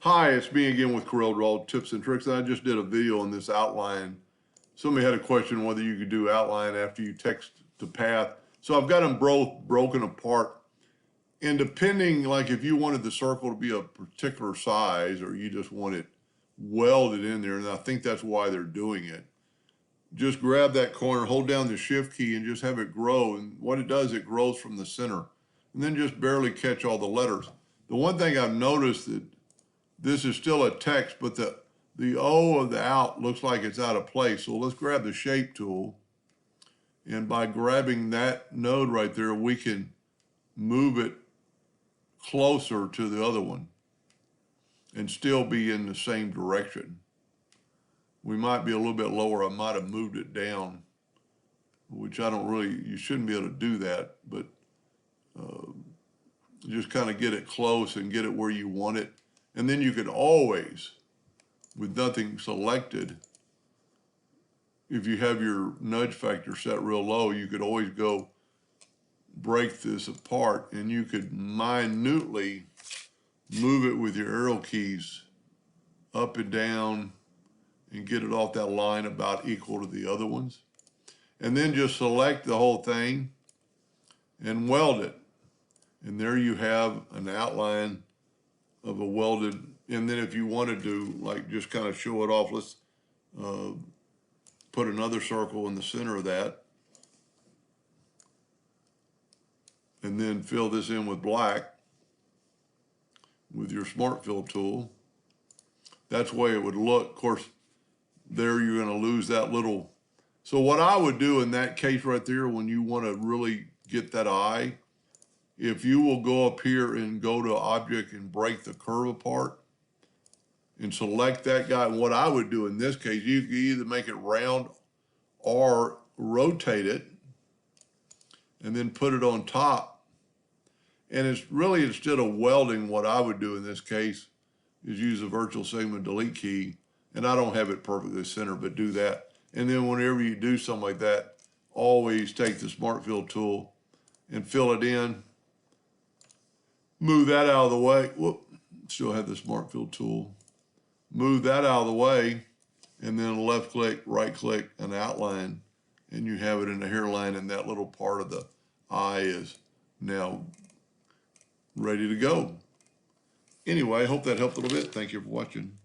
Hi, it's me again with Corel Draw Tips and Tricks. I just did a video on this outline. Somebody had a question whether you could do outline after you text to path. So I've got them both broken apart. And depending, like if you wanted the circle to be a particular size or you just want it welded in there, and I think that's why they're doing it, just grab that corner, hold down the shift key and just have it grow. And what it does, it grows from the center. And then just barely catch all the letters. The one thing I've noticed that this is still a text, but the O of the out looks like it's out of place. So let's grab the shape tool. And by grabbing that node right there, we can move it closer to the other one and still be in the same direction. We might be a little bit lower. I might have moved it down, which I don't really, you shouldn't be able to do that, but just kind of get it close and get it where you want it. And then you could always, with nothing selected, if you have your nudge factor set real low, you could always go break this apart and you could minutely move it with your arrow keys up and down and get it off that line about equal to the other ones. And then just select the whole thing and weld it. And there you have an outline of a welded, and then if you wanted to, like, just kind of show it off, let's put another circle in the center of that, and then fill this in with black with your Smart Fill tool. That's the way it would look. Of course, there you're going to lose that little. So what I would do in that case right there, when you want to really get that eye, if you will go up here and go to object and break the curve apart and select that guy, and what I would do in this case, you could either make it round or rotate it and then put it on top. And it's really, instead of welding, what I would do in this case is use the virtual segment delete key, and I don't have it perfectly centered, but do that. And then whenever you do something like that, always take the Smart Fill tool and fill it in. Move that out of the way. Whoop, still have the Smart Fill tool. Move that out of the way, and then left click, right click, an outline, and you have it in the hairline, and that little part of the eye is now ready to go. Anyway, I hope that helped a little bit. Thank you for watching.